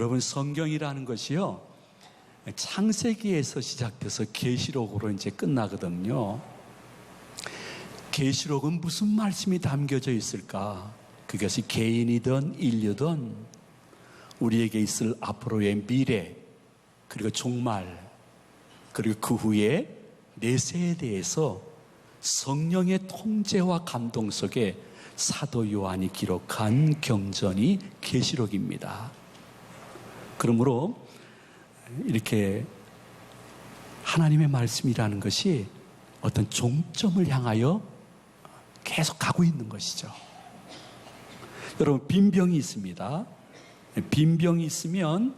여러분, 성경이라는 것이요, 창세기에서 시작돼서 계시록으로 이제 끝나거든요. 계시록은 무슨 말씀이 담겨져 있을까? 그것이 개인이든 인류든 우리에게 있을 앞으로의 미래, 그리고 종말, 그리고 그 후에 내세에 대해서 성령의 통제와 감동 속에 사도 요한이 기록한 경전이 계시록입니다. 그러므로 이렇게 하나님의 말씀이라는 것이 어떤 종점을 향하여 계속 가고 있는 것이죠. 여러분, 빈병이 있습니다. 빈병이 있으면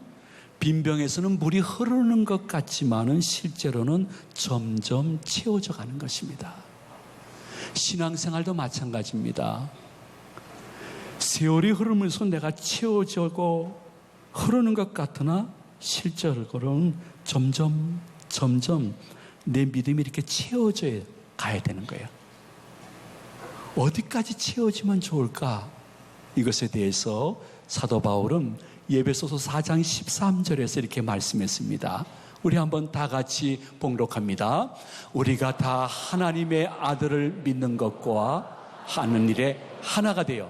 빈병에서는 물이 흐르는 것 같지만은 실제로는 점점 채워져 가는 것입니다. 신앙생활도 마찬가지입니다. 세월이 흐르면서 내가 채워지고 흐르는 것 같으나 실제로는 점점 내 믿음이 이렇게 채워져 가야 되는 거예요. 어디까지 채워지면 좋을까? 이것에 대해서 사도 바울은 에베소서 4장 13절에서 이렇게 말씀했습니다. 우리 한번 다 같이 봉독합니다. 우리가 다 하나님의 아들을 믿는 것과 하는 일에 하나가 되어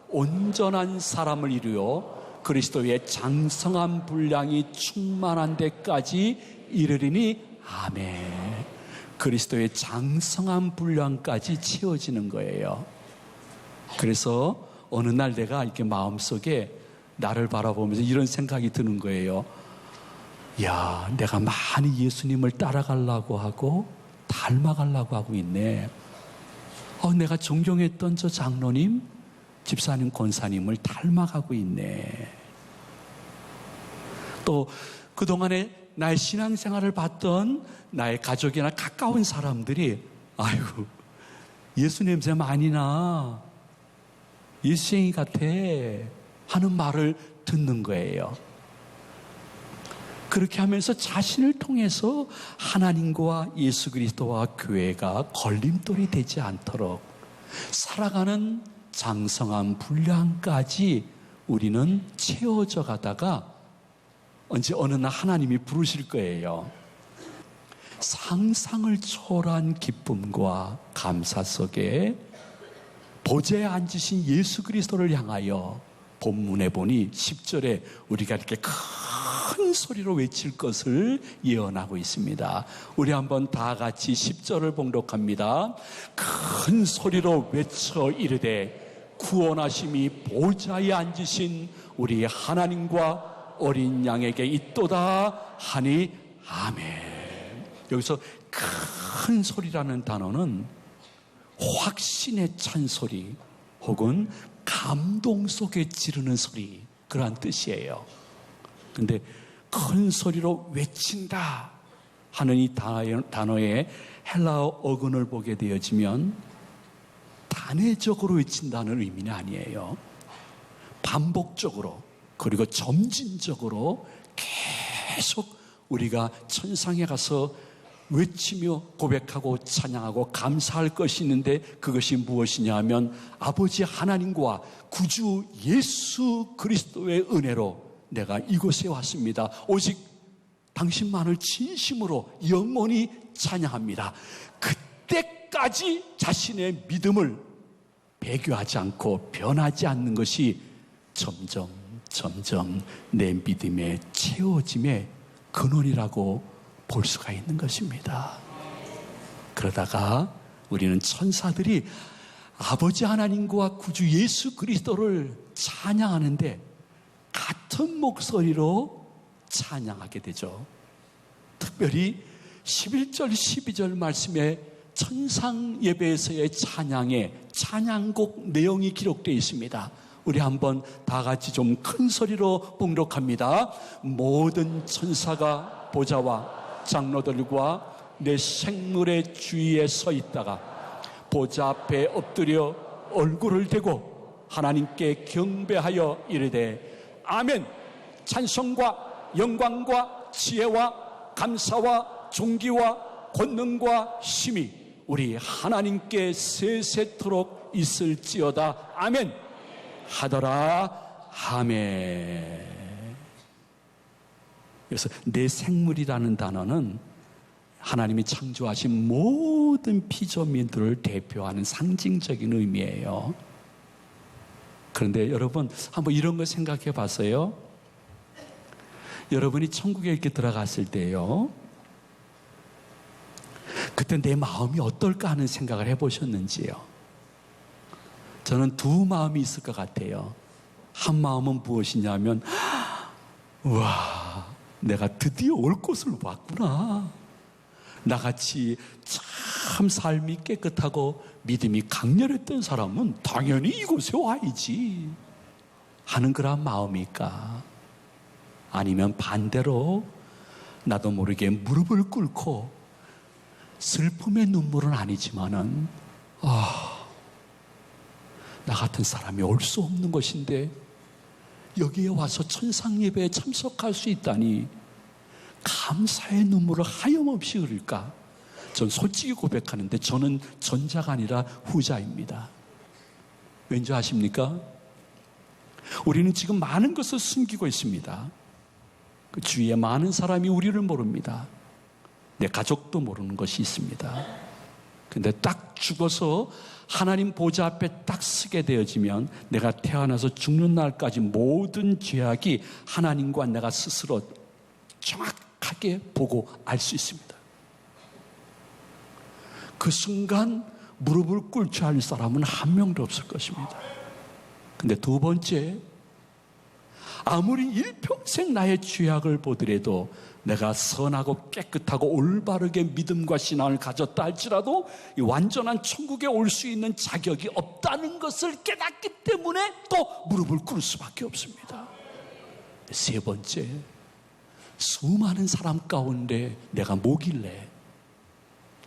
온전한 사람을 이루어 그리스도의 장성한 분량이 충만한 데까지 이르리니 아멘. 그리스도의 장성한 분량까지 채워지는 거예요. 그래서 어느 날 내가 이렇게 마음속에 나를 바라보면서 이런 생각이 드는 거예요. 야, 내가 많이 예수님을 따라가려고 하고 닮아가려고 하고 있네. 내가 존경했던 저 장로님, 집사님, 권사님을 닮아가고 있네. 또 그동안에 나의 신앙생활을 봤던 나의 가족이나 가까운 사람들이 아이고, 예수 냄새 많이 나, 예수쟁이 같아 하는 말을 듣는 거예요. 그렇게 하면서 자신을 통해서 하나님과 예수 그리스도와 교회가 걸림돌이 되지 않도록 살아가는 장성한 분량까지 우리는 채워져 가다가 언제 어느 날 하나님이 부르실 거예요. 상상을 초월한 기쁨과 감사 속에 보좌에 앉으신 예수 그리스도를 향하여 본문에 보니 10절에 우리가 이렇게 큰 소리로 외칠 것을 예언하고 있습니다. 우리 한번 다 같이 10절을 봉독합니다. 큰 소리로 외쳐 이르되 구원하심이 보좌에 앉으신 우리 하나님과 어린 양에게 있도다 하니 아멘. 여기서 큰 소리라는 단어는 확신의 찬소리 혹은 감동 속에 지르는 소리, 그러한 뜻이에요. 근데 큰 소리로 외친다 하는 이 단어의 헬라어 어근을 보게 되어지면 단회적으로 외친다는 의미는 아니에요. 반복적으로, 그리고 점진적으로 계속 우리가 천상에 가서 외치며 고백하고 찬양하고 감사할 것이 있는데, 그것이 무엇이냐 하면 아버지 하나님과 구주 예수 그리스도의 은혜로 내가 이곳에 왔습니다. 오직 당신만을 진심으로 영원히 찬양합니다. 그때까지 자신의 믿음을 배교하지 않고 변하지 않는 것이 점점 내 믿음의 채워짐의 근원이라고 볼 수가 있는 것입니다. 그러다가 우리는 천사들이 아버지 하나님과 구주 예수 그리스도를 찬양하는데 같은 목소리로 찬양하게 되죠. 특별히 11절 12절 말씀에 천상 예배에서의 찬양곡 내용이 기록되어 있습니다. 우리 한번 다 같이 좀 큰 소리로 봉독합니다. 모든 천사가 보좌와 장로들과 내 생물의 주위에 서 있다가 보좌 앞에 엎드려 얼굴을 대고 하나님께 경배하여 이르되 아멘. 찬송과 영광과 지혜와 감사와 존귀와 권능과 힘이 우리 하나님께 세세토록 있을지어다 아멘 하더라. 아멘. 그래서 내 생물이라는 단어는 하나님이 창조하신 모든 피조민들을 대표하는 상징적인 의미예요. 그런데 여러분, 한번 이런 거 생각해 봤어요? 여러분이 천국에 이렇게 들어갔을 때요, 그때 내 마음이 어떨까 하는 생각을 해보셨는지요? 저는 두 마음이 있을 것 같아요. 한 마음은 무엇이냐면, 우와, 내가 드디어 올 곳을 왔구나. 나같이 참 삶이 깨끗하고 믿음이 강렬했던 사람은 당연히 이곳에 와야지 하는 그런 마음일까? 아니면 반대로 나도 모르게 무릎을 꿇고 슬픔의 눈물은 아니지만은 나 같은 사람이 올 수 없는 것인데 여기에 와서 천상 예배에 참석할 수 있다니 감사의 눈물을 하염없이 흘릴까? 전 솔직히 고백하는데 저는 전자가 아니라 후자입니다. 왠지 아십니까? 우리는 지금 많은 것을 숨기고 있습니다. 그 주위에 많은 사람이 우리를 모릅니다. 내 가족도 모르는 것이 있습니다. 근데 딱 죽어서 하나님 보좌 앞에 딱 서게 되어지면 내가 태어나서 죽는 날까지 모든 죄악이 하나님과 내가 스스로 정확하게 보고 알 수 있습니다. 그 순간 무릎을 꿇지 않을 사람은 한 명도 없을 것입니다. 근데 두 번째, 아무리 일평생 나의 죄악을 보더라도 내가 선하고 깨끗하고 올바르게 믿음과 신앙을 가졌다 할지라도 이 완전한 천국에 올 수 있는 자격이 없다는 것을 깨닫기 때문에 또 무릎을 꿇을 수밖에 없습니다. 세 번째, 수많은 사람 가운데 내가 뭐길래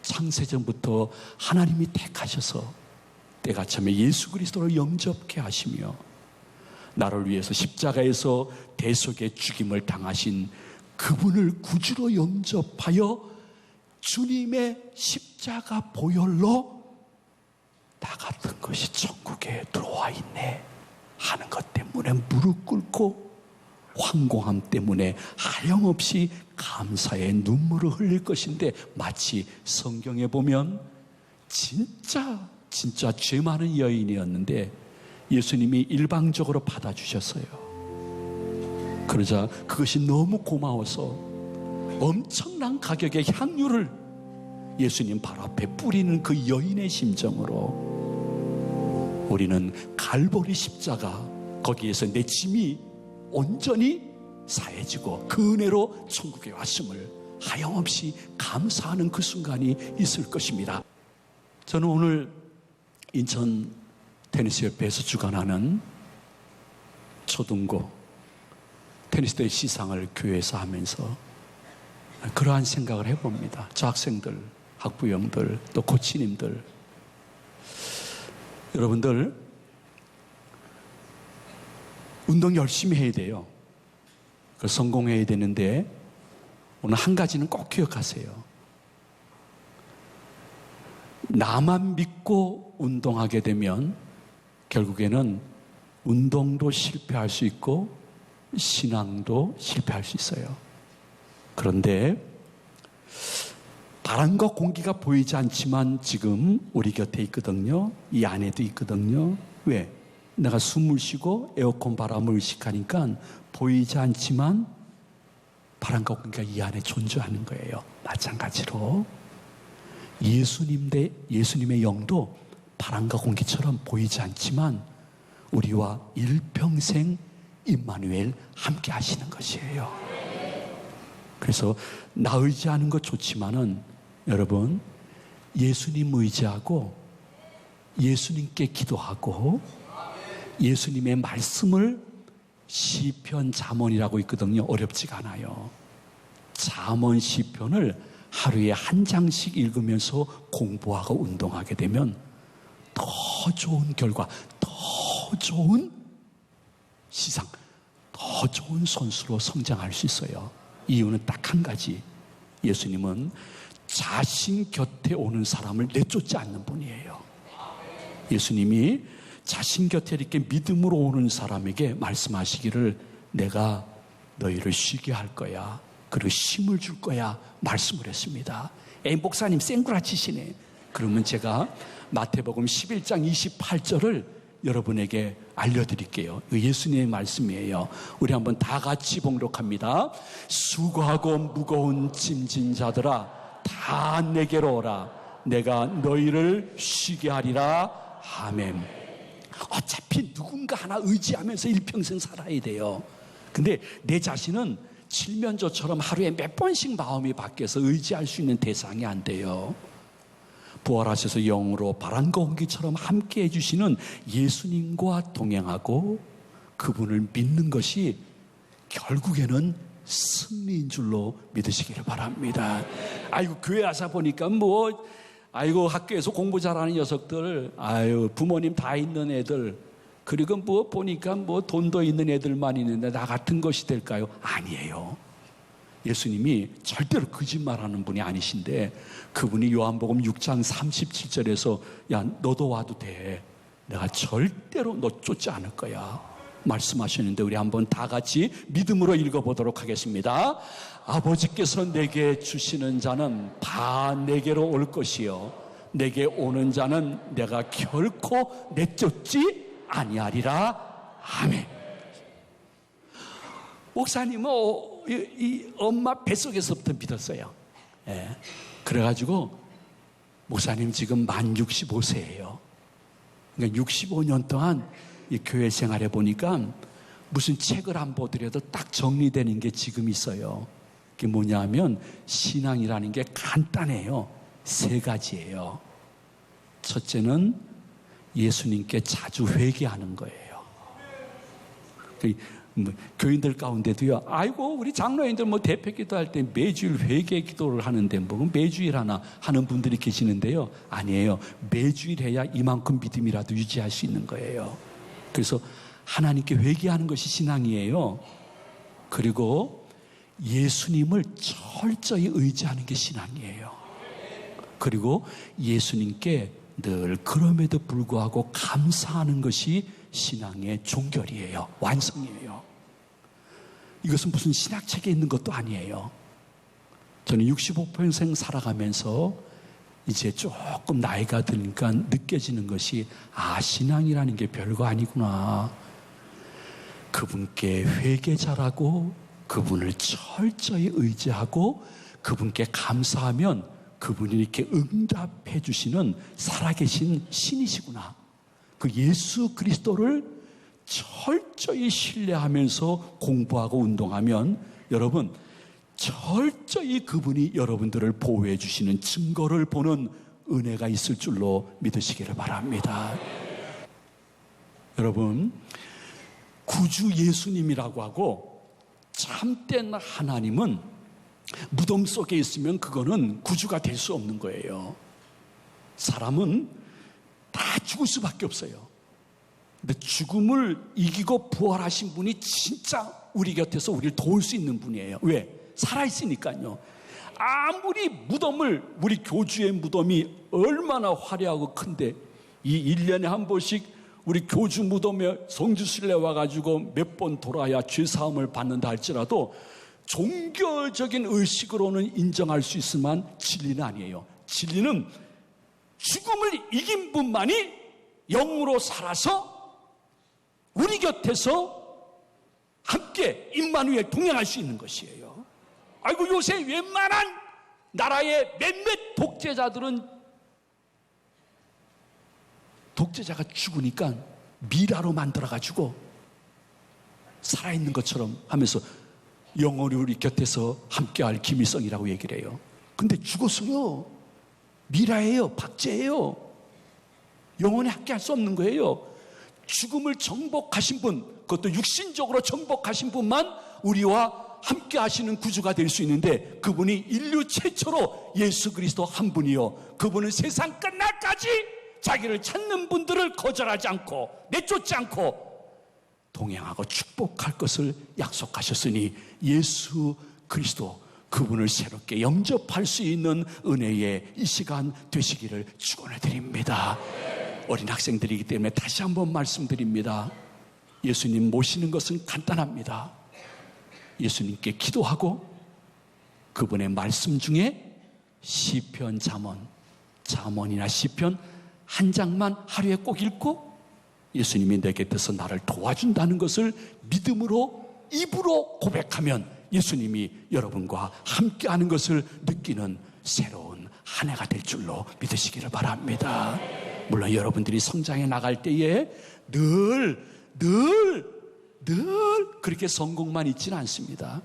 창세전부터 하나님이 택하셔서 때가 참에 예수 그리스도를 영접케 하시며 나를 위해서 십자가에서 대속의 죽임을 당하신 그분을 구주로 영접하여 주님의 십자가 보혈로 나 같은 것이 천국에 들어와 있네 하는 것 때문에 무릎 꿇고 황공함 때문에 하염없이 감사의 눈물을 흘릴 것인데, 마치 성경에 보면 진짜 죄 많은 여인이었는데 예수님이 일방적으로 받아주셨어요. 그러자 그것이 너무 고마워서 엄청난 가격의 향유를 예수님 발 앞에 뿌리는 그 여인의 심정으로 우리는 갈보리 십자가, 거기에서 내 짐이 온전히 사해지고 그 은혜로 천국에 왔음을 하염없이 감사하는 그 순간이 있을 것입니다. 저는 오늘 인천 테니스협회에서 주관하는 초등고 테니스대회 시상을 교회에서 하면서 그러한 생각을 해봅니다. 저 학생들, 학부형들, 또 코치님들, 여러분들 운동 열심히 해야 돼요. 그걸 성공해야 되는데 오늘 한 가지는 꼭 기억하세요. 나만 믿고 운동하게 되면 결국에는 운동도 실패할 수 있고 신앙도 실패할 수 있어요. 그런데 바람과 공기가 보이지 않지만 지금 우리 곁에 있거든요. 이 안에도 있거든요. 왜? 내가 숨을 쉬고 에어컨 바람을 의식하니까 보이지 않지만 바람과 공기가 이 안에 존재하는 거예요. 마찬가지로 예수님의 영도 바람과 공기처럼 보이지 않지만 우리와 일평생 임마누엘 함께 하시는 것이에요. 그래서 나 의지하는 것 좋지만은 여러분, 예수님 의지하고 예수님께 기도하고 예수님의 말씀을 시편, 잠언이라고 있거든요. 어렵지가 않아요. 잠언, 시편을 하루에 한 장씩 읽으면서 공부하고 운동하게 되면 더 좋은 결과, 더 좋은 시상, 더 좋은 선수로 성장할 수 있어요. 이유는 딱 한 가지. 예수님은 자신 곁에 오는 사람을 내쫓지 않는 분이에요. 예수님이 자신 곁에 이렇게 믿음으로 오는 사람에게 말씀하시기를 내가 너희를 쉬게 할 거야. 그리고 힘을 줄 거야 말씀을 했습니다. 목사님 쌩구라치시네. 그러면 제가 마태복음 11장 28절을 여러분에게 알려드릴게요. 예수님의 말씀이에요. 우리 한번 다 같이 봉독합니다. 수고하고 무거운 짐진 자들아 다 내게로 오라. 내가 너희를 쉬게 하리라. 아멘. 어차피 누군가 하나 의지하면서 일평생 살아야 돼요. 근데 내 자신은 칠면조처럼 하루에 몇 번씩 마음이 바뀌어서 의지할 수 있는 대상이 안 돼요. 부활하셔서 영으로 바람과 온기처럼 함께 해주시는 예수님과 동행하고 그분을 믿는 것이 결국에는 승리인 줄로 믿으시기를 바랍니다. 아이고 교회 와서 보니까 아이고 학교에서 공부 잘하는 녀석들, 아유 부모님 다 있는 애들, 그리고 보니까 돈도 있는 애들만 있는데 나 같은 것이 될까요? 아니에요. 예수님이 절대로 거짓말하는 분이 아니신데 그분이 요한복음 6장 37절에서 야 너도 와도 돼. 내가 절대로 너 쫓지 않을 거야 말씀하셨는데 우리 한번 다 같이 믿음으로 읽어보도록 하겠습니다. 아버지께서 내게 주시는 자는 다 내게로 올 것이요 내게 오는 자는 내가 결코 내쫓지 아니하리라. 아멘. 목사님은 이 엄마 뱃속에서부터 믿었어요. 예. 그래가지고 목사님 지금 만 65세예요. 그러니까 65년 동안 이 교회 생활해 보니까 무슨 책을 안 보더라도 딱 정리되는 게 지금 있어요. 그게 뭐냐면 신앙이라는 게 간단해요. 3가지예요. 첫째는 예수님께 자주 회개하는 거예요. 교인들 가운데도요, 아이고 우리 장로인들 대표 기도할 때 매주일 회개 기도를 하는데 매주일 하나 하는 분들이 계시는데요. 아니에요. 매주일 해야 이만큼 믿음이라도 유지할 수 있는 거예요. 그래서 하나님께 회개하는 것이 신앙이에요. 그리고 예수님을 철저히 의지하는 게 신앙이에요. 그리고 예수님께 늘 그럼에도 불구하고 감사하는 것이 신앙의 종결이에요. 완성이에요. 이것은 무슨 신학책에 있는 것도 아니에요. 저는 65평생 살아가면서 이제 조금 나이가 드니까 느껴지는 것이 신앙이라는 게 별거 아니구나. 그분께 회개 잘하고 그분을 철저히 의지하고 그분께 감사하면 그분이 이렇게 응답해 주시는 살아계신 신이시구나. 그 예수 그리스도를 철저히 신뢰하면서 공부하고 운동하면 여러분 철저히 그분이 여러분들을 보호해 주시는 증거를 보는 은혜가 있을 줄로 믿으시기를 바랍니다. 여러분 구주 예수님이라고 하고 참된 하나님은 무덤 속에 있으면 그거는 구주가 될 수 없는 거예요. 사람은 다 죽을 수밖에 없어요. 근데 죽음을 이기고 부활하신 분이 진짜 우리 곁에서 우리를 도울 수 있는 분이에요. 왜? 살아있으니까요. 아무리 우리 교주의 무덤이 얼마나 화려하고 큰데 이 1년에 한 번씩 우리 교주 무덤에 성지순례 와가지고 몇 번 돌아야 죄사함을 받는다 할지라도 종교적인 의식으로는 인정할 수 있지만 진리는 아니에요. 진리는 죽음을 이긴 분만이 영으로 살아서 우리 곁에서 함께 임마누엘 동행할 수 있는 것이에요. 아이고 요새 웬만한 나라의 몇몇 독재자가 죽으니까 미라로 만들어가지고 살아있는 것처럼 하면서 영원히 우리 곁에서 함께할 김일성이라고 얘기를 해요. 근데 죽었어요. 미라예요. 박제예요. 영원히 함께할 수 없는 거예요. 죽음을 정복하신 분, 그것도 육신적으로 정복하신 분만 우리와 함께 하시는 구주가 될 수 있는데 그분이 인류 최초로 예수 그리스도 한 분이요, 그분은 세상 끝날까지 자기를 찾는 분들을 거절하지 않고 내쫓지 않고 동행하고 축복할 것을 약속하셨으니 예수 그리스도 그분을 새롭게 영접할 수 있는 은혜의 이 시간 되시기를 축원해 드립니다. 어린 학생들이기 때문에 다시 한번 말씀드립니다. 예수님 모시는 것은 간단합니다. 예수님께 기도하고 그분의 말씀 중에 시편, 잠언이나 시편 한 장만 하루에 꼭 읽고 예수님이 내 곁에서 나를 도와준다는 것을 믿음으로 입으로 고백하면 예수님이 여러분과 함께하는 것을 느끼는 새로운 한 해가 될 줄로 믿으시기를 바랍니다. 물론 여러분들이 성장해 나갈 때에 늘 그렇게 성공만 있지는 않습니다.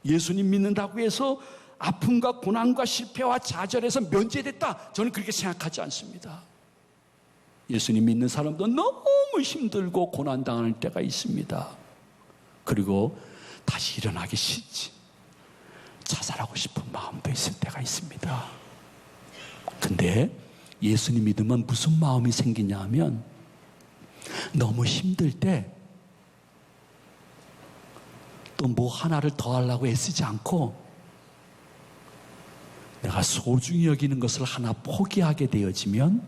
예수님 믿는다고 해서 아픔과 고난과 실패와 좌절에서 면제됐다, 저는 그렇게 생각하지 않습니다. 예수님 믿는 사람도 너무 힘들고 고난당하는 때가 있습니다. 그리고 다시 일어나기 싫지, 자살하고 싶은 마음도 있을 때가 있습니다. 근데 예수님 믿으면 무슨 마음이 생기냐 하면, 너무 힘들 때 또 뭐 하나를 더 하려고 애쓰지 않고 내가 소중히 여기는 것을 하나 포기하게 되어지면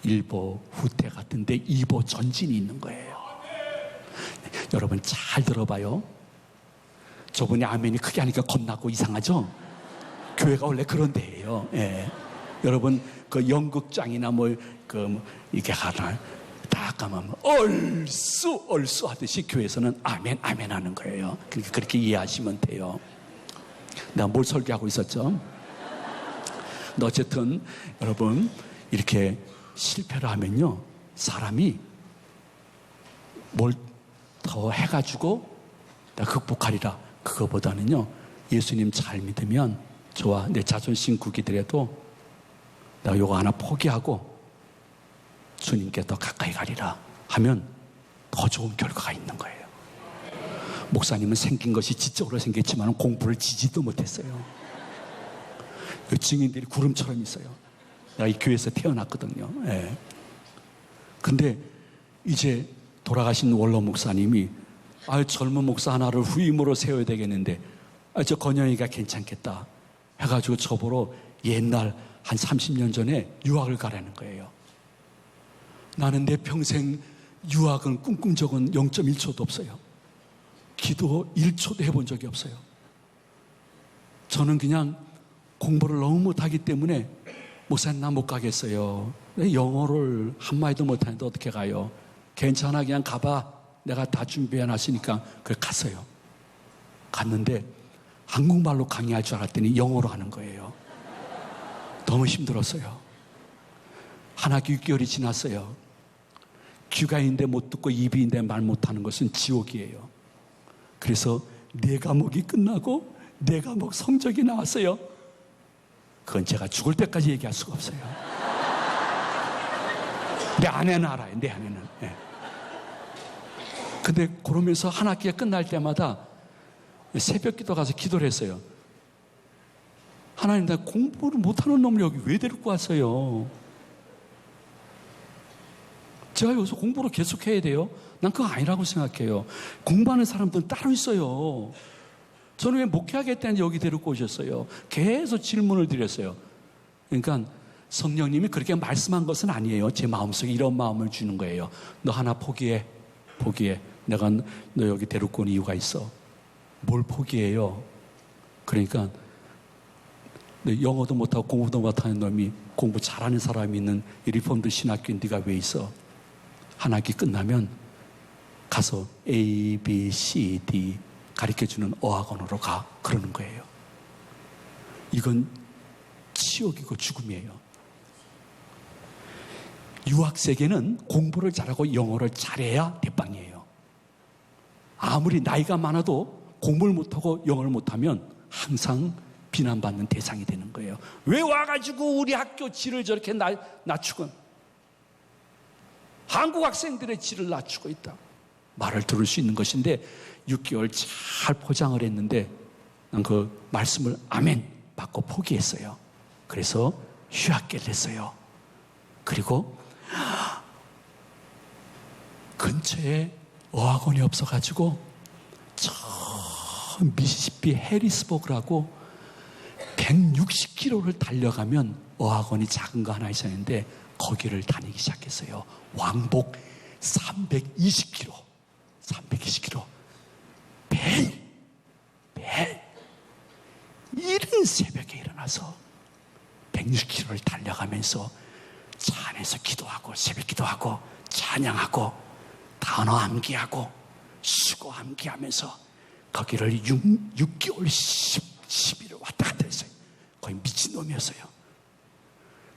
일보 후퇴 같은데 이보 전진이 있는 거예요. 여러분 잘 들어봐요. 저분이 아멘이 크게 하니까 겁나고 이상하죠? 교회가 원래 그런 데예요. 예. 여러분 그 연극장이나 이렇게 하나 딱 가면 얼쑤 하듯이 교회에서는 아멘 하는 거예요. 그렇게 이해하시면 돼요. 내가 뭘 설교하고 있었죠? 근데 어쨌든 여러분 이렇게 실패를 하면요, 사람이 뭘 더 해가지고 내가 극복하리라, 그거보다는요, 예수님 잘 믿으면 좋아, 내 자존심 구기더라도 내가 요거 하나 포기하고 주님께 더 가까이 가리라 하면 더 좋은 결과가 있는 거예요. 목사님은 생긴 것이 지적으로 생겼지만 공부를 지지도 못했어요. 그 증인들이 구름처럼 있어요. 내가 이 교회에서 태어났거든요. 예. 근데 이제 돌아가신 원로 목사님이 젊은 목사 하나를 후임으로 세워야 되겠는데 저 건영이가 괜찮겠다 해가지고 저보러 옛날 한 30년 전에 유학을 가라는 거예요. 나는 내 평생 유학은 꿈꾼 적은 0.1초도 없어요. 기도 1초도 해본 적이 없어요. 저는 그냥 공부를 너무 못하기 때문에 목사님 나 못 가겠어요. 영어를 한마디도 못하는데 어떻게 가요? 괜찮아, 그냥 가봐, 내가 다 준비해놨으니까. 그래 갔어요. 갔는데 한국말로 강의할 줄 알았더니 영어로 하는 거예요. 너무 힘들었어요. 한 학기 6개월이 지났어요. 귀가 있는데 못 듣고 입이 있는데 말 못하는 것은 지옥이에요. 그래서 4과목이 끝나고 4과목 성적이 나왔어요. 그건 제가 죽을 때까지 얘기할 수가 없어요. 내 아내는 알아요. 내 아내는. 네. 근데 그러면서 한 학기가 끝날 때마다 새벽 기도 가서 기도를 했어요. 하나님, 나 공부를 못하는 놈을 여기 왜 데리고 왔어요? 제가 여기서 공부를 계속해야 돼요? 난 그거 아니라고 생각해요. 공부하는 사람들은 따로 있어요. 저는 왜 목회하겠다는데 여기 데리고 오셨어요? 계속 질문을 드렸어요. 그러니까 성령님이 그렇게 말씀한 것은 아니에요. 제 마음속에 이런 마음을 주는 거예요. 너 하나 포기해. 내가 너 여기 데리고 온 이유가 있어. 뭘 포기해요? 그러니까 영어도 못하고 공부도 못하는 놈이 공부 잘하는 사람이 있는 이 리폼드 신학교에 네가 왜 있어? 한 학기 끝나면 가서 A, B, C, D 가르쳐주는 어학원으로 가. 그러는 거예요. 이건 치욕이고 죽음이에요. 유학 세계는 공부를 잘하고 영어를 잘해야 대빵이에요. 아무리 나이가 많아도 공부를 못하고 영어를 못하면 항상 비난받는 대상이 되는 거예요. 왜 와가지고 우리 학교 질을 저렇게 낮추건, 한국 학생들의 질을 낮추고 있다 말을 들을 수 있는 것인데 6개월 잘 포장을 했는데 난 그 말씀을 아멘 받고 포기했어요. 그래서 휴학계를 했어요. 그리고 근처에 어학원이 없어가지고 저 미시시피 해리스버그라고 160km를 달려가면 어학원이 작은 거 하나 있었는데 거기를 다니기 시작했어요. 왕복 320km. 매일 이른 새벽에 일어나서 160km를 달려가면서 차 안에서 기도하고 새벽 기도하고 찬양하고 단어 암기하고 수고 암기하면서 거기를 6개월 10일을 왔다 갔다 했어요. 거의 미친놈이었어요.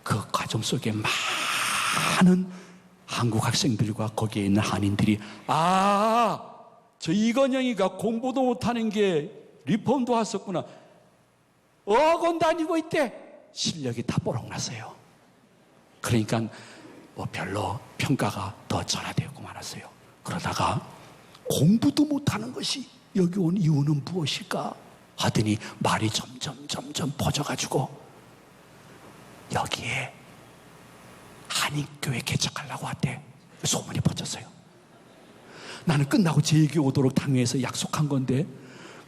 그 과정 속에 많은 한국 학생들과 거기에 있는 한인들이 저 이건영이가 공부도 못하는 게 리폼도 왔었구나. 어학원 다니고 있대. 실력이 다 뽀록났어요. 그러니까 뭐 별로 평가가 더 전화되었고 말았어요. 그러다가 공부도 못하는 것이 여기 온 이유는 무엇일까 하더니 말이 점점 퍼져가지고 여기에 한인교회 개척하려고 왔대. 소문이 퍼졌어요. 나는 끝나고 제 얘기 오도록 당회에서 약속한 건데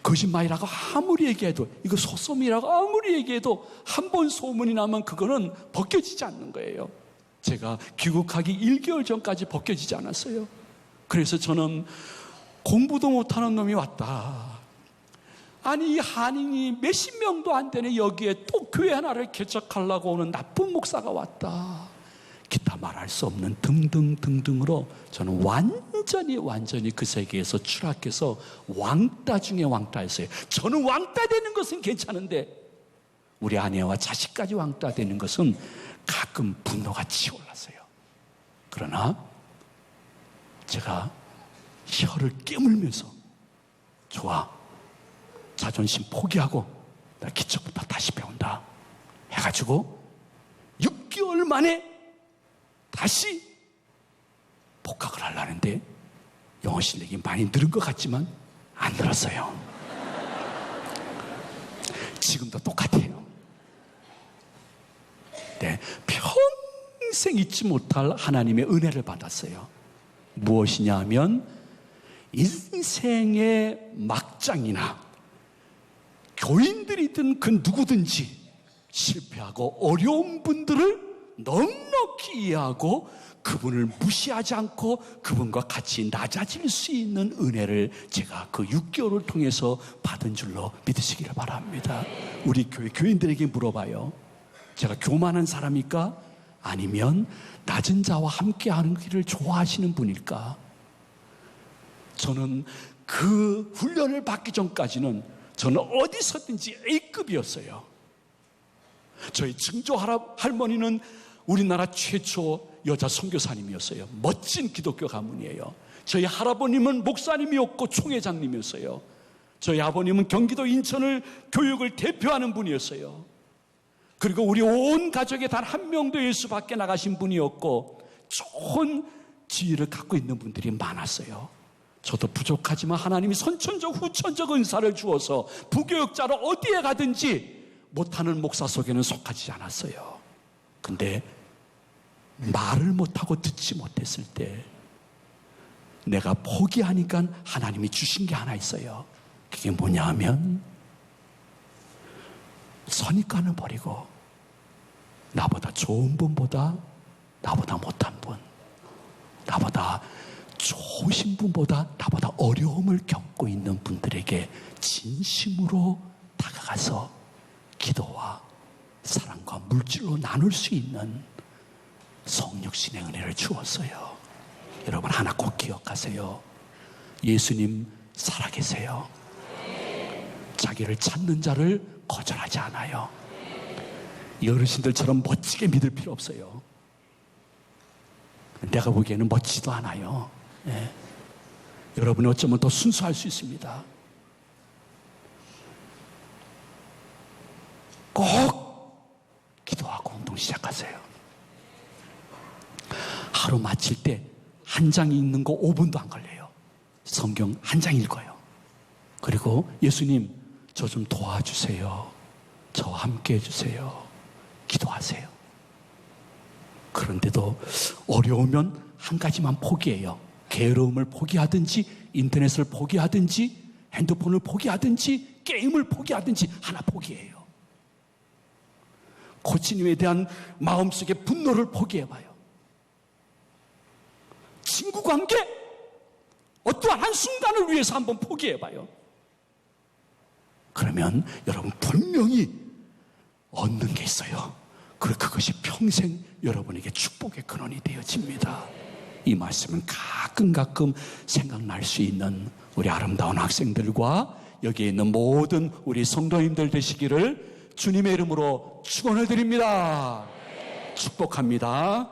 거짓말이라고 아무리 얘기해도, 이거 소송이라고 아무리 얘기해도 한 번 소문이 나면 그거는 벗겨지지 않는 거예요. 제가 귀국하기 1개월 전까지 벗겨지지 않았어요. 그래서 저는 공부도 못하는 놈이 왔다. 아니 이 한인이 몇십 명도 안 되는 여기에 또 교회 하나를 개척하려고 오는 나쁜 목사가 왔다. 기타 말할 수 없는 등등등등으로 저는 완전히 그 세계에서 추락해서 왕따 중에 왕따였어요. 저는 왕따 되는 것은 괜찮은데 우리 아내와 자식까지 왕따 되는 것은 가끔 분노가 치올랐어요. 그러나 제가 혀를 깨물면서 좋아, 자존심 포기하고 나 기초부터 다시 배운다 해가지고 6개월 만에 다시 복학을 하려는데 영어 실력이 많이 늘은 것 같지만 안 늘었어요. 지금도 똑같아요. 네, 평생 잊지 못할 하나님의 은혜를 받았어요. 무엇이냐 하면 인생의 막장이나 교인들이든 그 누구든지 실패하고 어려운 분들을 넉넉히 이해하고 그분을 무시하지 않고 그분과 같이 낮아질 수 있는 은혜를 제가 그 6개월을 통해서 받은 줄로 믿으시기를 바랍니다. 우리 교회 교인들에게 물어봐요. 제가 교만한 사람일까? 아니면 낮은 자와 함께하는 길을 좋아하시는 분일까? 저는 그 훈련을 받기 전까지는 저는 어디서든지 A급이었어요. 저희 증조 할머니는 우리나라 최초 여자 선교사님이었어요. 멋진 기독교 가문이에요. 저희 할아버님은 목사님이었고 총회장님이었어요. 저희 아버님은 경기도 인천을 교육을 대표하는 분이었어요. 그리고 우리 온 가족에 단 한 명도 예수 밖에 나가신 분이었고 좋은 지위를 갖고 있는 분들이 많았어요. 저도 부족하지만 하나님이 선천적 후천적 은사를 주어서 부교육자로 어디에 가든지 못하는 목사 속에는 속하지 않았어요. 근데 말을 못하고 듣지 못했을 때 내가 포기하니까 하나님이 주신 게 하나 있어요. 그게 뭐냐 하면 선입관을 버리고 나보다 좋은 분보다 나보다 못한 분, 나보다 좋으신 분보다 나보다 어려움을 겪고 있는 분들에게 진심으로 다가가서 기도와 사랑과 물질로 나눌 수 있는 성육신의 은혜를 주었어요. 여러분 하나 꼭 기억하세요. 예수님 살아계세요. 자기를 찾는 자를 거절하지 않아요. 이 어르신들처럼 멋지게 믿을 필요 없어요. 내가 보기에는 멋지도 않아요. 네. 여러분이 어쩌면 더 순수할 수 있습니다. 꼭 기도하고 운동 시작하세요. 하루 마칠 때 한 장 읽는 거 5분도 안 걸려요. 성경 한 장 읽어요. 그리고 예수님 저 좀 도와주세요. 저와 함께 해주세요. 기도하세요. 그런데도 어려우면 한 가지만 포기해요. 게으름을 포기하든지 인터넷을 포기하든지 핸드폰을 포기하든지 게임을 포기하든지 하나 포기해요. 코치님에 대한 마음속의 분노를 포기해봐요. 친구 관계 어떠한 한순간을 위해서 한번 포기해봐요. 그러면 여러분 분명히 얻는 게 있어요. 그리고 그것이 평생 여러분에게 축복의 근원이 되어집니다. 이 말씀은 가끔 생각날 수 있는 우리 아름다운 학생들과 여기에 있는 모든 우리 성도님들 되시기를 주님의 이름으로 축원을 드립니다. 축복합니다.